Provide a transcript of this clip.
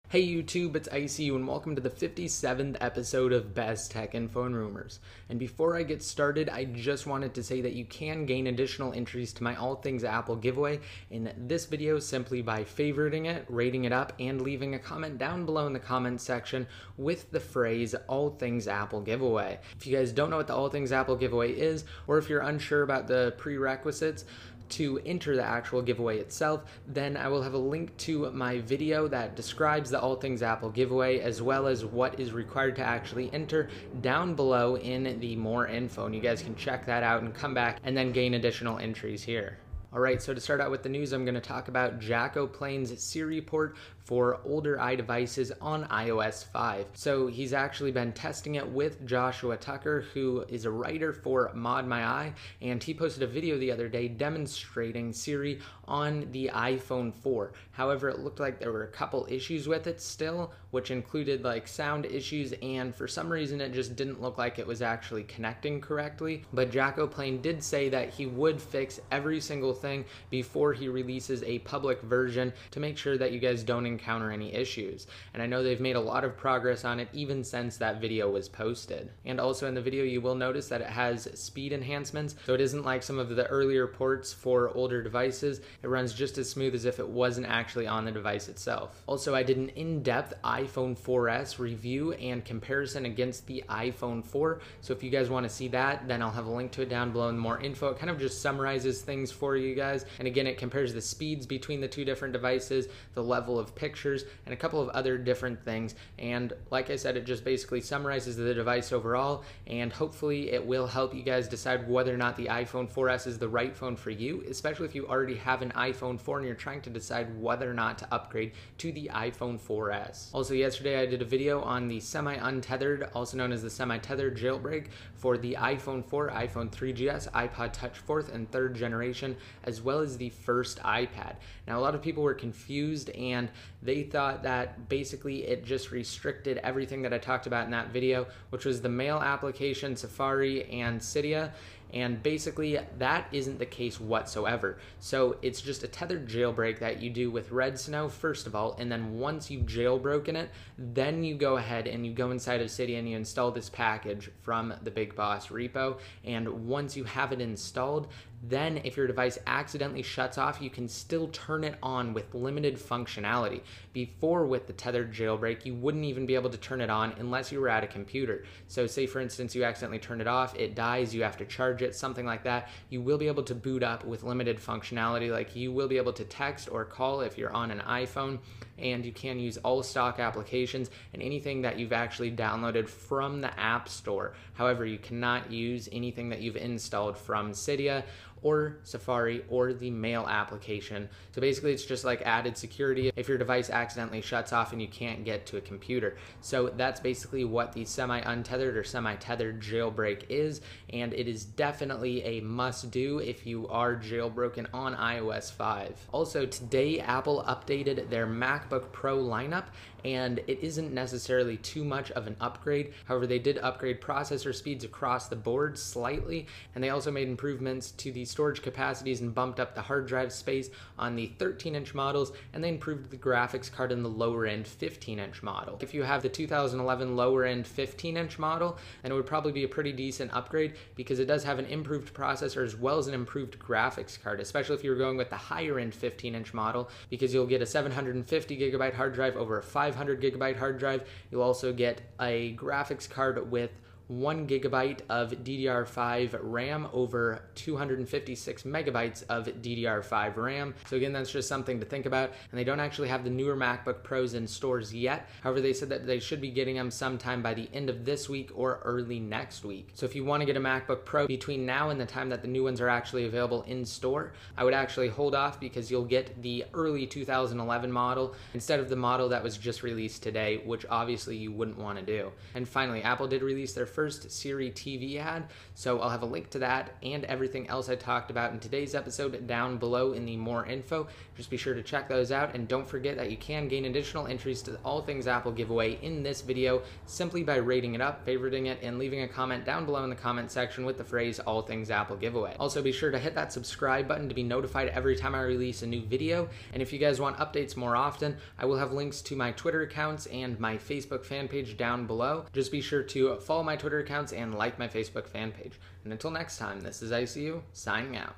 Hey YouTube, it's ICU and welcome to the 57th episode of Best Tech Info and Rumors. And before I get started, I just wanted to say that you can gain additional entries to my All Things Apple giveaway in this video simply by favoriting it, rating it up, and leaving a comment down below in the comment section with the phrase All Things Apple giveaway. If you guys don't know what the All Things Apple giveaway is, or if you're unsure about the prerequisites to enter the actual giveaway itself, then I will have a link to my video that describes the All Things Apple giveaway as well as what is required to actually enter down below in the more info, and you guys can check that out and come back and then gain additional entries here. Alright, so to start out with the news, I'm going to talk about JackO'Plane's Siri port for older iDevices on iOS 5. So he's actually been testing it with Joshua Tucker, who is a writer for ModMyEye, and he posted a video the other day demonstrating Siri on the iPhone 4. However, it looked like there were a couple issues with it still, which included like sound issues, and for some reason it just didn't look like it was actually connecting correctly. But JackO'Plane did say that he would fix every single thing before he releases a public version to make sure that you guys don't encounter any issues. And I know they've made a lot of progress on it even since that video was posted. And also in the video you will notice that it has speed enhancements, so it isn't like some of the earlier ports for older devices. It runs just as smooth as if it wasn't actually on the device itself. Also, I did an in-depth iPhone 4S review and comparison against the iPhone 4, so if you guys want to see that, then I'll have a link to it down below and more info. It kind of just summarizes things for you guys, and again it compares the speeds between the two different devices, the level of pictures, and a couple of other different things. And like I said, it just basically summarizes the device overall, and hopefully it will help you guys decide whether or not the iPhone 4S is the right phone for you, especially if you already have an iPhone 4 and you're trying to decide whether or not to upgrade to the iPhone 4S. Also, yesterday I did a video on the semi-untethered, also known as the semi-tethered jailbreak for the iPhone 4, iPhone 3GS, iPod Touch 4th and 3rd generation, as well as the first iPad. Now, a lot of people were confused and they thought that basically it just restricted everything that I talked about in that video, which was the Mail application, Safari, and Cydia. And basically that isn't the case whatsoever. So it's just a tethered jailbreak that you do with Redsn first of all, and then once you've jailbroken it, then you go ahead and you go inside of Cydia and you install this package from the Big Boss repo. And once you have it installed, then if your device accidentally shuts off, you can still turn it on with limited functionality. Before, with the tethered jailbreak, you wouldn't even be able to turn it on unless you were at a computer. So say for instance you accidentally turn it off, it dies, you have to charge it, something like that, you will be able to boot up with limited functionality. Like you will be able to text or call if you're on an iPhone, and you can use all stock applications and anything that you've actually downloaded from the App Store. However, you cannot use anything that you've installed from Cydia or Safari or the Mail application. So basically it's just like added security if your device accidentally shuts off and you can't get to a computer. So that's basically what the semi-untethered or semi-tethered jailbreak is, and it is definitely a must-do if you are jailbroken on iOS 5. Also, today Apple updated their MacBook Pro lineup, and it isn't necessarily too much of an upgrade. However, they did upgrade processor speeds across the board slightly, and they also made improvements to the storage capacities and bumped up the hard drive space on the 13-inch models, and they improved the graphics card in the lower-end 15-inch model. If you have the 2011 lower-end 15-inch model, then it would probably be a pretty decent upgrade because it does have an improved processor as well as an improved graphics card, especially if you're going with the higher-end 15-inch model, because you'll get a 750GB hard drive over a 500GB hard drive. You'll also get a graphics card with 1 GB of DDR5 RAM over 256 megabytes of DDR5 RAM. So again, that's just something to think about. And they don't actually have the newer MacBook Pros in stores yet. However, they said that they should be getting them sometime by the end of this week or early next week. So if you want to get a MacBook Pro between now and the time that the new ones are actually available in store, I would actually hold off because you'll get the early 2011 model instead of the model that was just released today, which obviously you wouldn't want to do. And finally, Apple did release their first Siri TV ad. So I'll have a link to that and everything else I talked about in today's episode down below in the more info. Just be sure to check those out, and don't forget that you can gain additional entries to the All Things Apple giveaway in this video simply by rating it up, favoriting it, and leaving a comment down below in the comment section with the phrase All Things Apple giveaway. Also, be sure to hit that subscribe button to be notified every time I release a new video, and if you guys want updates more often, I will have links to my Twitter accounts and my Facebook fan page down below. Just be sure to follow my Twitter accounts and like my Facebook fan page. And until next time, this is ICU, signing out.